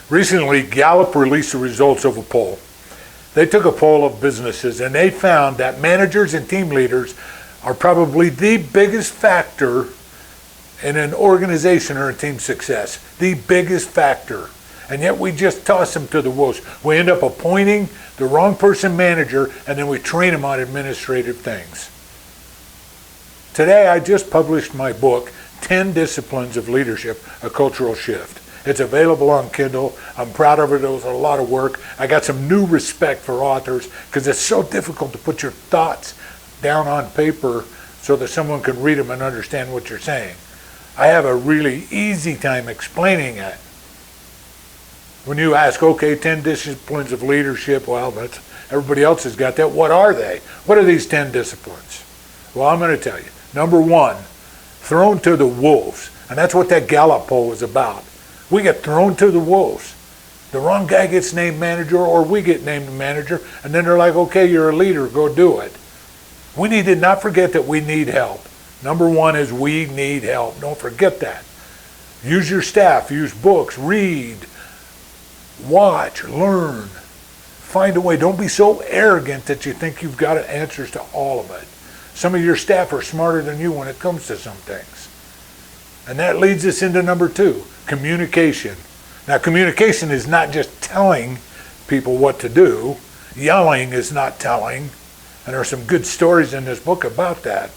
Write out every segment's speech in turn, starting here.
Recently, Gallup released the results of a poll. They took a poll of businesses and they found that managers and team leaders are probably the biggest factor in an organization or a team's success. The biggest factor. And yet we just toss them to the wolves. We end up appointing the wrong person manager and then we train them on administrative things. Today I just published my book, 10 Disciplines of Leadership, A Cultural Shift. It's available on Kindle. I'm proud of it. It was a lot of work. I got some new respect for authors because it's so difficult to put your thoughts down on paper so that someone can read them and understand what you're saying. I have a really easy time explaining it. When you ask, okay, 10 disciplines of leadership, well, that's, everybody else has got that. What are they? What are these 10 disciplines? Well, I'm going to tell you. Number one, thrown to the wolves. And that's what that Gallup poll was about. We get thrown to the wolves. The wrong guy gets named manager or we get named manager, and then they're like, okay, you're a leader, go do it. We need to not forget that we need help. Number one is we need help. Don't forget that. Use your staff, use books, read, watch, learn. Find a way. Don't be so arrogant that you think you've got answers to all of it. Some of your staff are smarter than you when it comes to some things. And that leads us into number two, communication. Now, communication is not just telling people what to do. Yelling is not telling. And there are some good stories in this book about that.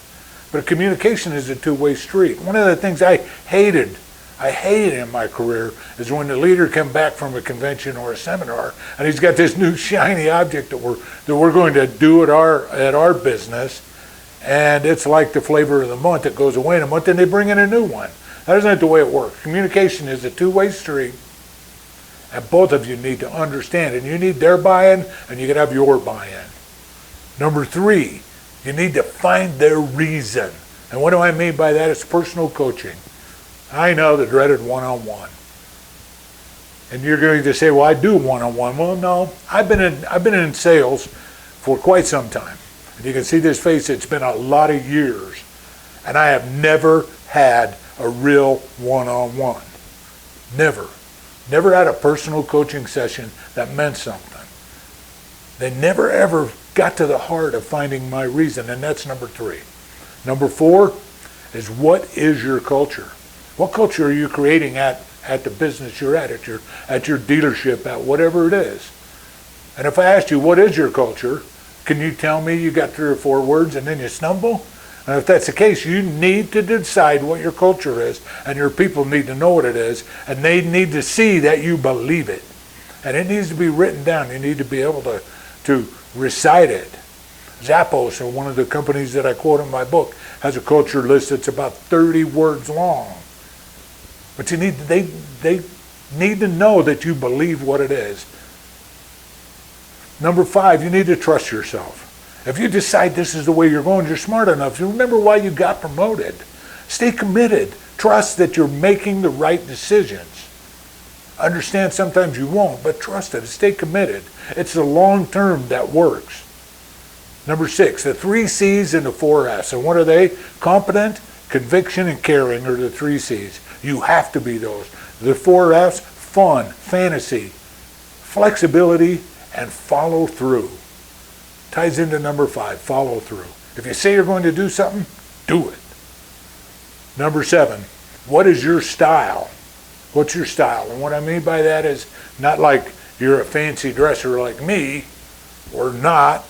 But communication is a two-way street. One of the things I hated in my career is when the leader came back from a convention or a seminar and he's got this new shiny object that we're going to do at our business, and it's like the flavor of the month. It goes away in a month and they bring in a new one. That isn't the way it works. Communication is a two-way street, and both of you need to understand, and you need their buy-in and you can have your buy-in. Number three, you need to find their reason. And what do I mean by that? It's personal coaching. I know, the dreaded one-on-one. And you're going to say, well, I do one-on-one. Well, no, I've been in sales for quite some time. And you can see this face, it's been a lot of years. And I have never had a real one-on-one. Never. Never had a personal coaching session that meant something. They never ever got to the heart of finding my reason, and that's number three. Number four is, what is your culture? What culture are you creating at the business you're at your dealership, at whatever it is? And if I asked you, what is your culture? Can you tell me? You got 3 or 4 words and then you stumble? And if that's the case, you need to decide what your culture is, and your people need to know what it is, and they need to see that you believe it. And it needs to be written down. You need to be able to recite it. Zappos, or one of the companies that I quote in my book, has a culture list that's about 30 words long. But they need to know that you believe what it is. Number 5, you need to trust yourself. If you decide this is the way you're going, you're smart enough. You remember why you got promoted. Stay committed. Trust that you're making the right decisions. Understand sometimes you won't, but trust it. Stay committed. It's the long term that works. Number 6, the 3 C's and the 4 F's. And what are they? Competent, conviction, and caring are the 3 C's. You have to be those. The 4 F's, fun, fantasy, flexibility, and follow through. Ties into number 5, follow through. If you say you're going to do something, do it. Number 7, what is your style? What's your style? And what I mean by that is not like you're a fancy dresser like me, or not,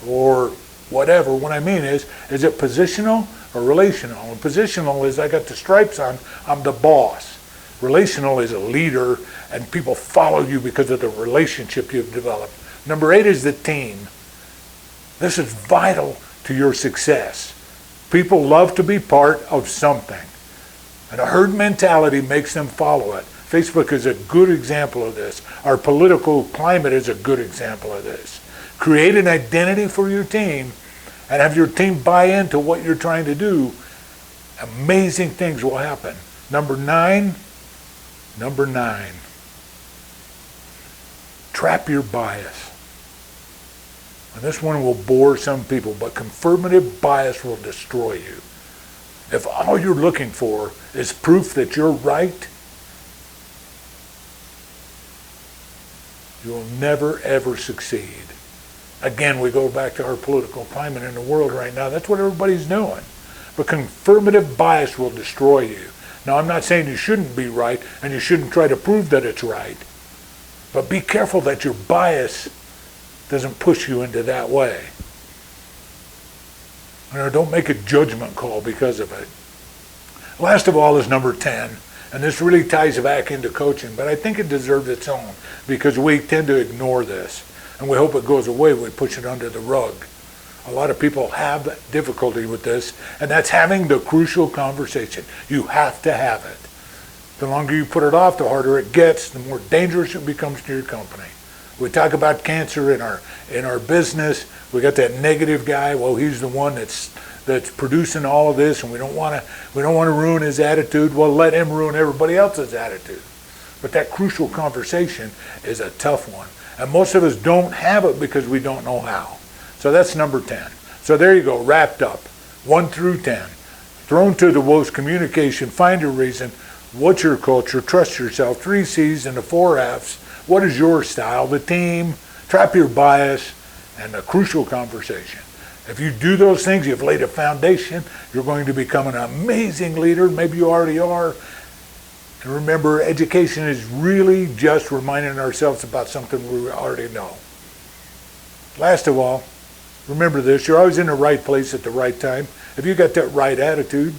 or whatever. What I mean is it positional or relational? And positional is I got the stripes on, I'm the boss. Relational is a leader, and people follow you because of the relationship you've developed. Number 8 is the team. This is vital to your success. People love to be part of something. And a herd mentality makes them follow it. Facebook is a good example of this. Our political climate is a good example of this. Create an identity for your team and have your team buy into what you're trying to do. Amazing things will happen. Number 9, trap your bias. And this one will bore some people, but confirmative bias will destroy you. If all you're looking for is proof that you're right, you will never, ever succeed. Again, we go back to our political climate in the world right now. That's what everybody's doing. But confirmative bias will destroy you. Now, I'm not saying you shouldn't be right and you shouldn't try to prove that it's right. But be careful that your bias doesn't push you into that way. Don't make a judgment call because of it. Last of all is number 10. And this really ties back into coaching, but I think it deserves its own because we tend to ignore this. And we hope it goes away. We push it under the rug. A lot of people have difficulty with this, and that's having the crucial conversation. You have to have it. The longer you put it off, the harder it gets, the more dangerous it becomes to your company. We talk about cancer in our business. We got that negative guy. Well, he's the one that's producing all of this, and we don't want to ruin his attitude. Well, let him ruin everybody else's attitude. But that crucial conversation is a tough one. And most of us don't have it because we don't know how. So that's number 10. So there you go, wrapped up. 1 through 10. Thrown to the wolves, communication, find a reason. What's your culture? Trust yourself. 3 C's and the 4 F's. What is your style? The team. Trap your bias. And a crucial conversation. If you do those things, you've laid a foundation. You're going to become an amazing leader. Maybe you already are. And remember, education is really just reminding ourselves about something we already know. Last of all, remember this, you're always in the right place at the right time. If you got that right attitude,